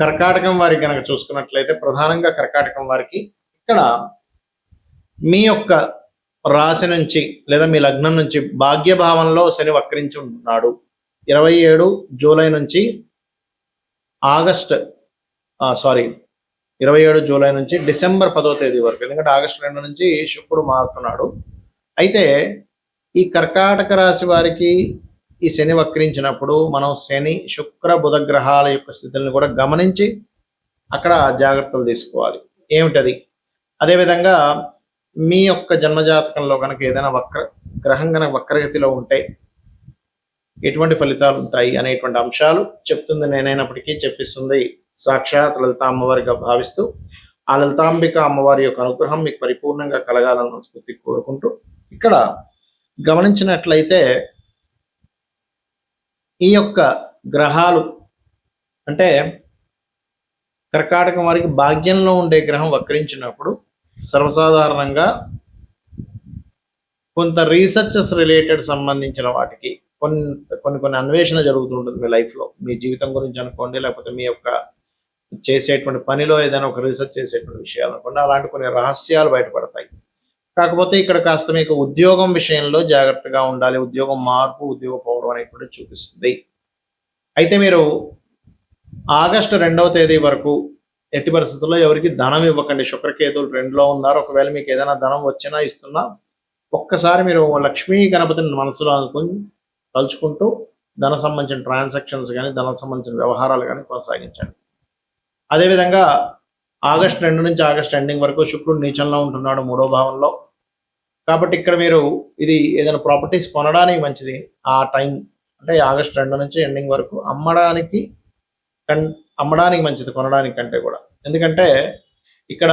కర్కాటకం వారికి కనుక చూసుకున్నట్లయితే ప్రధానంగా కర్కాటకం వారికి ఇక్కడ మీ యొక్క రాశి నుంచి లేదా మీ లగ్నం నుంచి భాగ్యభావంలో శని వక్రించి ఉంటున్నాడు. 27 జూలై నుంచి 27 జూలై నుంచి డిసెంబర్ 10వ తేదీ వరకు, ఎందుకంటే ఆగస్టు 2 నుంచి శుక్రుడు మారుతున్నాడు. అయితే ఈ కర్కాటక రాశి వారికి ఈ శని వక్రించినప్పుడు మనం శని శుక్ర బుధ గ్రహాల యొక్క స్థితులను కూడా గమనించి అక్కడ జాగ్రత్తలు తీసుకోవాలి. ఏమిటది? అదేవిధంగా మీ యొక్క జన్మజాతకంలో కనుక ఏదైనా గ్రహం కనుక వక్రగతిలో ఉంటే ఎటువంటి ఫలితాలు ఉంటాయి అనేటువంటి అంశాలు చెప్తుంది నేనైనప్పటికీ చెప్పిస్తుంది సాక్షాత్ లలిత అమ్మవారిగా భావిస్తూ ఆ లలితాంబిక అమ్మవారి యొక్క అనుగ్రహం మీకు పరిపూర్ణంగా కలగాలని మనస్ఫూర్తి కోరుకుంటూ ఇక్కడ గమనించినట్లయితే ఈ యొక్క గ్రహాలు అంటే కర్కాటకం వారికి భాగ్యంలో ఉండే గ్రహం వక్రించినప్పుడు సర్వసాధారణంగా కొంత రీసెర్చెస్ రిలేటెడ్ సంబంధించిన వాటికి కొన్ని అన్వేషణ జరుగుతుంటుంది మీ లైఫ్లో. మీ జీవితం గురించి అనుకోండి, లేకపోతే మీ యొక్క చేసేటువంటి పనిలో ఏదైనా ఒక రీసెర్చ్ చేసేటువంటి విషయాలు అనుకోండి, అలాంటి కొన్ని రహస్యాలు బయటపడతాయి. కాకపోతే ఇక్కడ కాస్త మీకు ఉద్యోగం విషయంలో జాగ్రత్తగా ఉండాలి. ఉద్యోగం మార్పు, ఉద్యోగ పోవడం అనేటువంటి చూపిస్తుంది. అయితే మీరు ఆగస్టు 2వ తేదీ వరకు ఎట్టి పరిస్థితుల్లో ఎవరికి ధనం ఇవ్వకండి. శుక్రకేతువులు 2లో ఉన్నారు. ఒకవేళ మీకు ఏదైనా ధనం వచ్చినా ఇస్తున్నా ఒక్కసారి మీరు లక్ష్మీ గణపతిని మనసులో అనుకుని తలుచుకుంటూ ధన సంబంధించిన ట్రాన్సాక్షన్స్ కానీ ధన సంబంధించిన వ్యవహారాలు కానీ కొనసాగించండి. అదేవిధంగా ఆగస్టు 2 నుంచి ఆగస్టు ఎండింగ్ వరకు శుక్రుడు నీచంలో ఉంటున్నాడు 3వ భావంలో. కాబట్టి ఇక్కడ మీరు ఇది ఏదైనా ప్రాపర్టీస్ కొనడానికి మంచిది. ఆ టైం అంటే ఆగస్టు 2 నుంచి ఎండింగ్ వరకు అమ్మడానికి మంచిది, కొనడానికి కంటే కూడా. ఎందుకంటే ఇక్కడ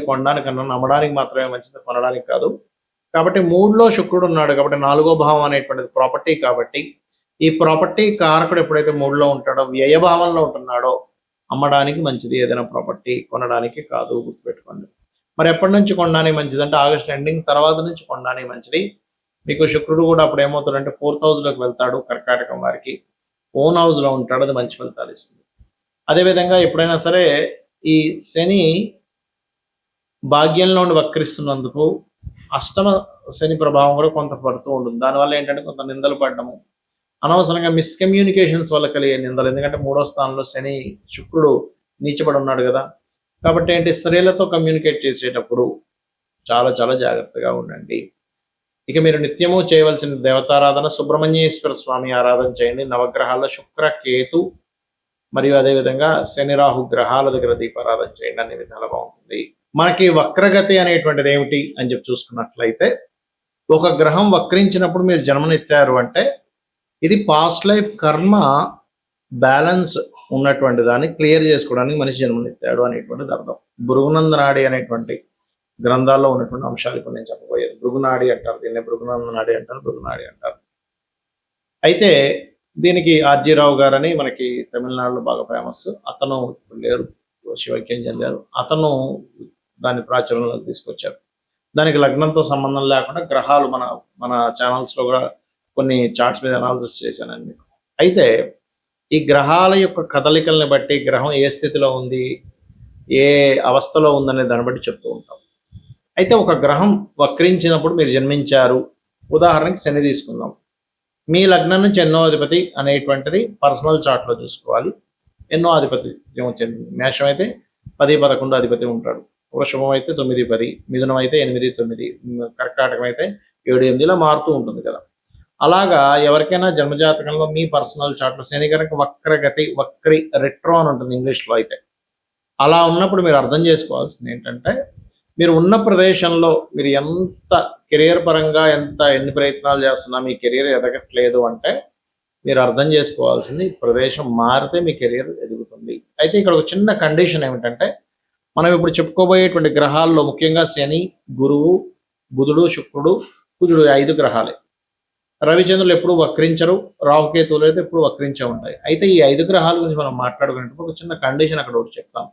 కొనడానికి అన్నాను, అమ్మడానికి మాత్రమే మంచిది, కొనడానికి కాదు. కాబట్టి 3లో శుక్రుడు ఉన్నాడు కాబట్టి 4వ భావం అనేటువంటిది ప్రాపర్టీ. కాబట్టి ఈ ప్రాపర్టీ కారకుడు ఎప్పుడైతే 3లో ఉంటాడో వ్యయభావంలో ఉంటున్నాడో అమ్మడానికి మంచిది, ఏదైనా ప్రాపర్టీ కొనడానికి కాదు, గుర్తుపెట్టుకోండి. మరి ఎప్పటి నుంచి కొనడానికి మంచిది అంటే ఆగస్ట్ ఎండింగ్ తర్వాత నుంచి కొనడానికి మంచిది. మీకు శుక్రుడు కూడా అప్పుడు ఏమవుతాడంటే 4th హౌస్లోకి వెళ్తాడు. కర్కాటకం వారికి ఓన్ హౌస్లో ఉంటాడు, అది మంచి ఫలితాలు ఇస్తుంది. అదేవిధంగా ఎప్పుడైనా సరే ఈ శని భాగ్యంలో ఉండి వక్రిస్తున్నందుకు అష్టమ శని ప్రభావం కూడా కొంత పడుతూ ఉంటుంది. దానివల్ల ఏంటంటే కొంత నిందలు పడడము, అనవసరంగా మిస్కమ్యూనికేషన్స్ వల్ల కలిగే నిందలు. ఎందుకంటే 3వ స్థానంలో శని శుక్రుడు నీచబడి ఉన్నాడు కదా. కాబట్టి ఏంటి, స్త్రీలతో కమ్యూనికేట్ చేసేటప్పుడు చాలా చాలా జాగ్రత్తగా ఉండండి. ఇక మీరు నిత్యము చేయవలసిన దేవతారాధన సుబ్రహ్మణ్యేశ్వర స్వామి ఆరాధన చేయండి. నవగ్రహాల్లో శుక్ర కేతు మరియు అదేవిధంగా శని రాహు గ్రహాల దగ్గర దీపారాధన చేయండి. అన్ని విధాలు బాగుంటుంది. మనకి వక్రగతి అనేటువంటిది ఏమిటి అని చెప్పి చూసుకున్నట్లయితే ఒక గ్రహం వక్రించినప్పుడు మీరు జన్మనెత్తారు అంటే ఇది పాస్ట్ లైఫ్ కర్మ బ్యాలెన్స్ ఉన్నటువంటి దాన్ని క్లియర్ చేసుకోవడానికి మనిషి జన్మనెత్తాడు అనేటువంటిది అర్థం. భృగునందనాడి అనేటువంటి గ్రంథాల్లో ఉన్నటువంటి అంశాలు ఇప్పుడు నేను చెప్పబోయేది. భృగునాడి అంటారు దీన్ని, భృగునందనాడి అంటారు, భృగునాడి అంటారు. అయితే దీనికి ఆర్జీ రావు గారని మనకి తమిళనాడులో బాగా ఫేమస్. అతను లేరు, శివైక్యం చెందారు. అతను దాన్ని ప్రాచుర్యంలోకి తీసుకొచ్చారు. దానికి లగ్నంతో సంబంధం లేకుండా గ్రహాలు మన ఛానల్స్లో కూడా కొన్ని చార్ట్స్ మీద అనాలిసిస్ చేశానండి మీకు. అయితే ఈ గ్రహాల యొక్క కదలికల్ని బట్టి గ్రహం ఏ స్థితిలో ఉంది, ఏ అవస్థలో ఉందనే దాన్ని బట్టి చెప్తూ ఉంటాం. అయితే ఒక గ్రహం వక్రించినప్పుడు మీరు జన్మించారు, ఉదాహరణకి శని తీసుకుందాం. మీ లగ్నం నుంచి ఎన్నో అధిపతి అనేటువంటిది పర్సనల్ చార్ట్లో చూసుకోవాలి. ఎన్నో అధిపతి చెందింది. మేషం అయితే 10, 11 అధిపతి ఉంటాడు. వృషభం అయితే 9, 10, మిథునం అయితే 8, 9, కర్కాటకం అయితే 7, 8 ఇలా మారుతూ ఉంటుంది కదా. అలాగా ఎవరికైనా జన్మజాతకంలో మీ పర్సనల్ చార్ట్లో శని కనుక వక్రి రెట్రో అని ఉంటుంది ఇంగ్లీష్లో. అయితే అలా ఉన్నప్పుడు మీరు అర్థం చేసుకోవాల్సింది ఏంటంటే మీరు ఉన్న ప్రదేశంలో మీరు ఎంత కెరియర్ పరంగా ఎన్ని ప్రయత్నాలు చేస్తున్నా మీ కెరియర్ ఎదగట్లేదు అంటే మీరు అర్థం చేసుకోవాల్సింది ప్రదేశం మారితే మీ కెరియర్ ఎదుగుతుంది. అయితే ఇక్కడ ఒక చిన్న కండిషన్ ఏమిటంటే మనం ఇప్పుడు చెప్పుకోబోయేటువంటి గ్రహాల్లో ముఖ్యంగా శని, గురువు, బుధుడు, శుక్రుడు, కుజుడు 5 గ్రహాలే. రవిచంద్రులు ఎప్పుడు వక్రించరు, రాహుకేతువులు అయితే ఎప్పుడు వక్రించే ఉంటాయి. అయితే ఈ 5 గ్రహాల గురించి మనం మాట్లాడుకునేటప్పుడు ఒక చిన్న కండిషన్ అక్కడ ఒకటి చెప్తాం.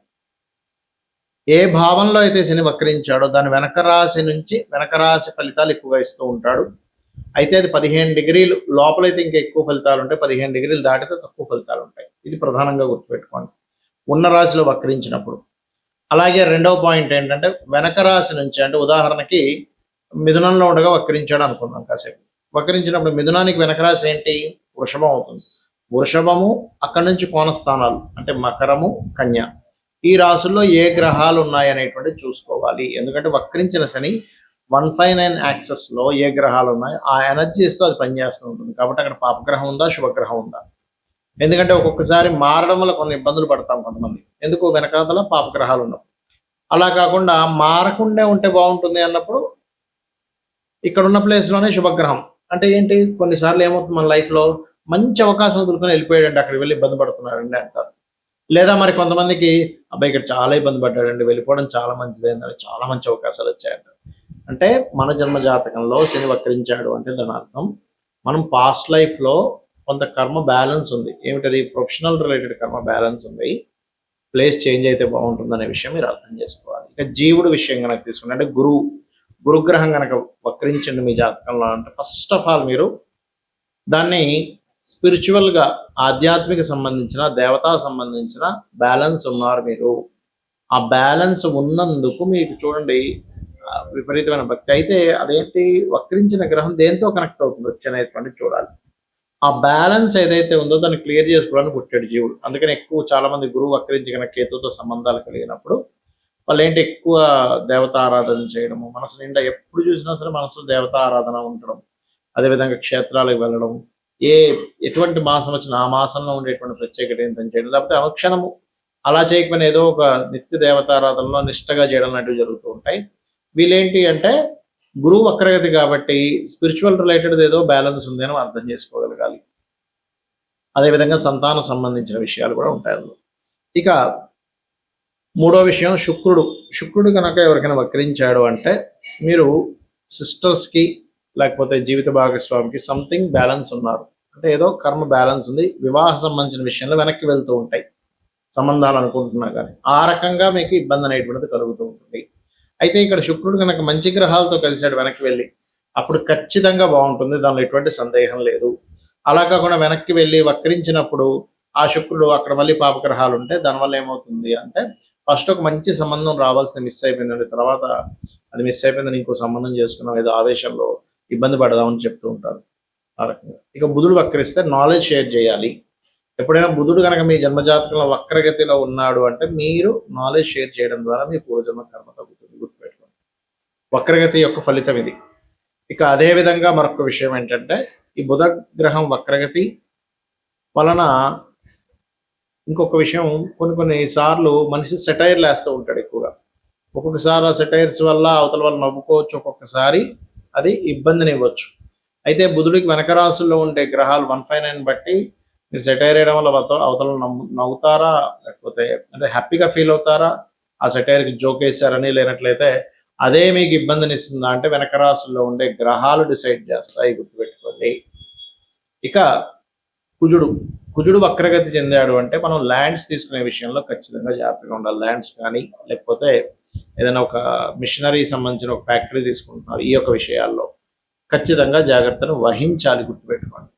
ఏ భావంలో అయితే శని వక్రించాడో దాని వెనక రాశి నుంచి వెనక రాశి ఫలితాలు ఎక్కువగా ఇస్తూ ఉంటాడు. అయితే అది 15 డిగ్రీలు లోపలైతే ఇంకా ఎక్కువ ఫలితాలు ఉంటాయి, 15 డిగ్రీలు దాటితే తక్కువ ఫలితాలు ఉంటాయి. ఇది ప్రధానంగా గుర్తుపెట్టుకోండి ఉన్న రాశిలో వక్రించినప్పుడు. అలాగే రెండవ పాయింట్ ఏంటంటే వెనక రాశి నుంచి, అంటే ఉదాహరణకి మిథునంలో ఉండగా వక్రించాడు అనుకుందాం కాసేపు. వక్రించినప్పుడు మిథునానికి వెనక రాశి ఏంటి? వృషభం అవుతుంది. వృషభము అక్కడి నుంచి కోణస్థానాలు అంటే మకరము, కన్య, ఈ రాశుల్లో ఏ గ్రహాలు ఉన్నాయనేటువంటి చూసుకోవాలి. ఎందుకంటే వక్రించిన శని 159 యాక్సెస్లో ఏ గ్రహాలు ఉన్నాయో ఆ ఎనర్జీస్తో అది పనిచేస్తూ ఉంటుంది. కాబట్టి అక్కడ పాపగ్రహం ఉందా, శుభగ్రహం ఉందా? ఎందుకంటే ఒక్కొక్కసారి మారడం వల్ల కొన్ని ఇబ్బందులు పడతాం కొంతమంది, ఎందుకు వెనకాతల పాపగ్రహాలు ఉన్నప్పుడు. అలా కాకుండా మారకుండా ఉంటే బాగుంటుంది అన్నప్పుడు ఇక్కడ ఉన్న ప్లేస్లోనే శుభగ్రహం. అంటే ఏంటి, కొన్నిసార్లు ఏమవుతుంది మన లైఫ్లో మంచి అవకాశం వదులుకొని వెళ్ళిపోయాడండి, అక్కడికి వెళ్ళి ఇబ్బంది పడుతున్నాడండి అంటారు. లేదా మరి కొంతమందికి అబ్బాయి ఇక్కడ చాలా ఇబ్బంది పడ్డాడండి, వెళ్ళిపోవడం చాలా మంచిదైందని చాలా మంచి అవకాశాలు వచ్చాయంట. అంటే మన జన్మ జాతకంలో శని వక్రించాడు అంటే దాని అర్థం మనం పాస్ట్ లైఫ్లో కొంత కర్మ బ్యాలెన్స్ ఉంది. ఏమిటది? ప్రొఫెషనల్ రిలేటెడ్ కర్మ బ్యాలెన్స్ ఉంది. ప్లేస్ చేంజ్ అయితే బాగుంటుంది అనే విషయం మీరు అర్థం చేసుకోవాలి. ఇక జీవుడు విషయం కనుక తీసుకుంటే, అంటే గురుగ్రహం కనుక వక్రించండి మీ జాతకంలో అంటే ఫస్ట్ ఆఫ్ ఆల్ మీరు దాన్ని స్పిరిచువల్గా ఆధ్యాత్మిక సంబంధించిన దేవతా సంబంధించిన బ్యాలెన్స్ ఉన్నారు మీరు. ఆ బ్యాలెన్స్ ఉన్నందుకు మీకు చూడండి విపరీతమైన భక్తి. అయితే అదేంటి, వక్రించిన గ్రహం దేంతో కనెక్ట్ అవుతుంది వచ్చనేటువంటి చూడాలి. ఆ బ్యాలెన్స్ ఏదైతే ఉందో దాన్ని క్లియర్ చేసుకోవడానికి పుట్టాడు జీవుడు. అందుకని ఎక్కువ చాలా మంది గురువు వక్రించి కనుక కేతుతో సంబంధాలు కలిగినప్పుడు వాళ్ళు ఏంటి ఎక్కువ దేవతా ఆరాధన చేయడము, మనసు నిండా ఎప్పుడు చూసినా సరే మనసులో దేవతా ఆరాధన ఉండడం, అదేవిధంగా క్షేత్రాలకు వెళ్ళడం, ఎటువంటి మాసం వచ్చినా ఆ మాసంలో ఉండేటువంటి ప్రత్యేకత ఏంటని చేయడం, లేకపోతే అనుక్షణము అలా చేయకపోయినా ఏదో ఒక నిత్య దేవతారాధనలో నిష్టగా చేయడం లాంటివి జరుగుతూ ఉంటాయి. వీళ్ళేంటి అంటే గురువు వక్రగతి కాబట్టి స్పిరిచువల్ రిలేటెడ్ ఏదో బ్యాలెన్స్ ఉంది అని అర్థం చేసుకోగలగాలి. అదేవిధంగా సంతానం సంబంధించిన విషయాలు కూడా ఉంటాయి అందులో. ఇక మూడో విషయం శుక్రుడు కనుక ఎవరికైనా వక్రించాడు అంటే మీరు సిస్టర్స్కి లేకపోతే జీవిత భాగస్వామికి సంథింగ్ బ్యాలెన్స్ ఉన్నారు, అంటే ఏదో కర్మ బ్యాలెన్స్ ఉంది, వివాహ సంబంధించిన విషయంలో వెనక్కి వెళ్తూ ఉంటాయి సంబంధాలు అనుకుంటున్నా కానీ ఆ రకంగా మీకు ఇబ్బంది అనేటువంటిది కలుగుతూ ఉంటుంది. అయితే ఇక్కడ శుక్రుడు కనుక మంచి గ్రహాలతో కలిసాడు వెనక్కి వెళ్ళి, అప్పుడు ఖచ్చితంగా బాగుంటుంది, దానిలో ఎటువంటి సందేహం లేదు. అలా కాకుండా వెనక్కి వెళ్ళి వక్రించినప్పుడు ఆ శుక్రుడు అక్కడ మళ్ళీ పాపగ్రహాలు ఉంటే దానివల్ల ఏమవుతుంది అంటే ఫస్ట్ ఒక మంచి సంబంధం రావాల్సింది మిస్ అయిపోయిందండి, తర్వాత అది మిస్ అయిపోయిందని ఇంకో సంబంధం చేసుకున్నాం ఏదో ఆవేశంలో ఇబ్బంది పడదామని చెప్తూ ఉంటారు ఆ రకంగా. ఇక బుధుడు వక్రిస్తే నాలెడ్జ్ షేర్ చేయాలి. ఎప్పుడైనా బుధుడు కనుక మీ జన్మజాతకంలో వక్రగతిలో ఉన్నాడు అంటే మీరు నాలెడ్జ్ షేర్ చేయడం ద్వారా మీ పూర్వజన్మ కర్మ తగ్గుతుంది, గుర్తుపెట్టుకోండి. వక్రగతి యొక్క ఫలితం ఇది. ఇక అదే విధంగా మరొక విషయం ఏంటంటే ఈ బుధ గ్రహం వక్రగతి వలన ఇంకొక విషయం, కొన్ని సార్లు మనిషి సెటైర్లు వేస్తూ ఉంటాడు ఎక్కువగా. ఒక్కొక్కసారి ఆ సెటైర్స్ వల్ల అవతల వాళ్ళు నవ్వుకోవచ్చు, ఒక్కొక్కసారి అది ఇబ్బందిని ఇవ్వచ్చు. అయితే బుధుడికి వెనక రాశుల్లో ఉండే గ్రహాలు 159 బట్టి మీరు సెటైర్ వేయడం వల్ల అవతల నవ్వుతారా, లేకపోతే అంటే హ్యాపీగా ఫీల్ అవుతారా, ఆ సెటైర్కి జోక్ వేసారని, లేనట్లయితే అదే మీకు ఇబ్బందిని ఇస్తుందా అంటే వెనక రాశుల్లో ఉండే గ్రహాలు డిసైడ్ చేస్తాయి, గుర్తుపెట్టుకోండి. ఇక కుజుడు వక్రగతి చెందాడు అంటే మనం ల్యాండ్స్ తీసుకునే విషయంలో ఖచ్చితంగా జాగ్రత్తగా ఉండాలి. ల్యాండ్స్ కానీ లేకపోతే ఏదైనా ఒక మిషనరీ సంబంధించిన ఒక ఫ్యాక్టరీ తీసుకుంటున్నారు, ఈ యొక్క విషయాల్లో ఖచ్చితంగా జాగ్రత్తను వహించాలి, గుర్తుపెట్టుకోండి.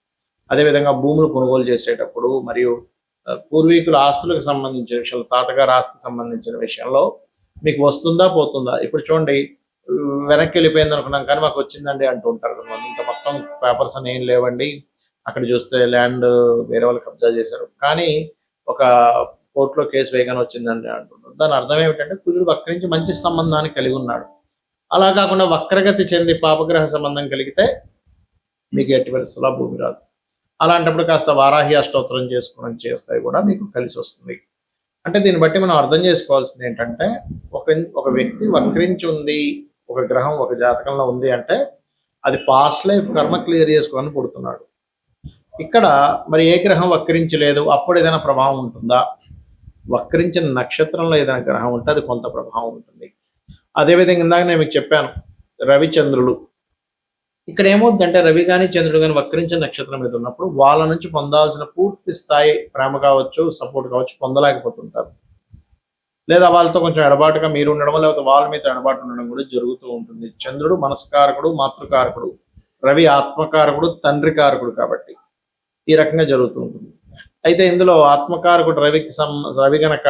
అదేవిధంగా భూములు కొనుగోలు చేసేటప్పుడు మరియు పూర్వీకుల ఆస్తులకు సంబంధించిన విషయంలో, తాతగారు ఆస్తి సంబంధించిన విషయంలో మీకు వస్తుందా పోతుందా. ఇప్పుడు చూడండి వెనక్కి వెళ్ళిపోయింది అనుకున్నాం కానీ మాకు వచ్చిందండి అంటూ ఉంటారు కొంతమంది. ఇంకా మొత్తం పేపర్స్ అని ఏం లేవండి, అక్కడ చూస్తే ల్యాండ్ వేరే వాళ్ళు కబ్జా చేశారు కానీ ఒక కోర్టులో కేసు వేయగానే వచ్చిందండి అంటున్నారు. దాని అర్థం ఏమిటంటే కుజుడు వక్రించి మంచి సంబంధాన్ని కలిగి ఉన్నాడు. అలా కాకుండా వక్రగతి చెంది పాపగ్రహ సంబంధం కలిగితే మీకు ఎట్టి పరిస్థితుల్లో భూమి రాదు. అలాంటప్పుడు కాస్త వారాహి అష్టోత్తరం చేసుకోవడం చేస్తే కూడా మీకు కలిసి వస్తుంది. అంటే దీన్ని బట్టి మనం అర్థం చేసుకోవాల్సింది ఏంటంటే ఒక వ్యక్తి వక్రించి ఉంది, ఒక గ్రహం ఒక జాతకంలో ఉంది అంటే అది పాస్ట్ లైఫ్ కర్మ క్లియర్ చేసుకోవాలని పుడుతున్నాడు. ఇక్కడ మరి ఏ గ్రహం వక్రించలేదు, అప్పుడు ఏదైనా ప్రభావం ఉంటుందా? వక్రించిన నక్షత్రంలో ఏదైనా గ్రహం ఉంటే అది కొంత ప్రభావం ఉంటుంది. అదేవిధంగా ఇందాక నేను మీకు చెప్పాను రవిచంద్రులు, ఇక్కడ ఏమవుతుందంటే రవి కానీ చంద్రుడు కానీ వక్రించిన నక్షత్రం మీద ఉన్నప్పుడు వాళ్ళ నుంచి పొందాల్సిన పూర్తి స్థాయి ప్రేమ కావచ్చు, సపోర్ట్ కావచ్చు పొందలేకపోతుంటారు. లేదా వాళ్ళతో కొంచెం ఎడబాటుగా మీరు ఉండడం, లేకపోతే వాళ్ళ మీద ఎడబాటు ఉండడం కూడా జరుగుతూ ఉంటుంది. చంద్రుడు మనస్కారకుడు, మాతృకారకుడు, రవి ఆత్మకారకుడు, తండ్రి కారకుడు కాబట్టి ఈ రకంగా జరుగుతూ ఉంటుంది. అయితే ఇందులో ఆత్మకారకుడు రవి గనక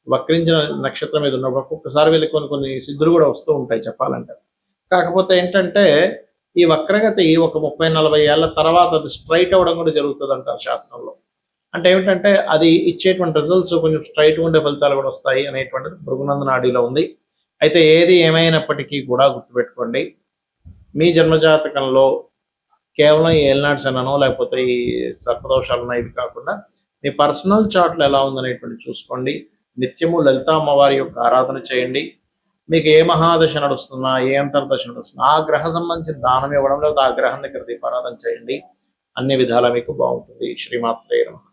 వక్రించిన నక్షత్రం మీద ఉన్నప్పుడు ఒక్కొక్కసారి వెళ్ళి కొన్ని సిద్ధులు కూడా వస్తూ ఉంటాయి చెప్పాలంటే. కాకపోతే ఏంటంటే ఈ వక్రగతి ఒక 30-40 ఏళ్ల తర్వాత అది స్ట్రైట్ అవ్వడం కూడా జరుగుతుంది అంటారు శాస్త్రంలో. అంటే ఏమిటంటే అది ఇచ్చేటువంటి రిజల్ట్స్ కొంచెం స్ట్రైట్ ఉండే ఫలితాలు కూడా వస్తాయి అనేటువంటిది భృగునంద నాడిలో ఉంది. అయితే ఏది ఏమైనప్పటికీ కూడా గుర్తుపెట్టుకోండి, మీ జన్మజాతకంలో కేవలం ఈ ఏలినాటి శననో లేకపోతే ఈ సర్పదోషాలు ఇవి కాకుండా మీ పర్సనల్ చార్ట్లు ఎలా ఉందనేటువంటి చూసుకోండి. నిత్యము లలితా అమ్మవారి యొక్క ఆరాధన చేయండి. మీకు ఏ మహాదశ నడుస్తున్నా, ఏ అంతర్దశ నడుస్తున్నా ఆ గ్రహ సంబంధించిన దానం ఇవ్వడం, లేకపోతే ఆ గ్రహం దగ్గర దీపారాధన చేయండి. అన్ని విధాలా మీకు బాగుంటుంది. శ్రీమాత్రే నమః.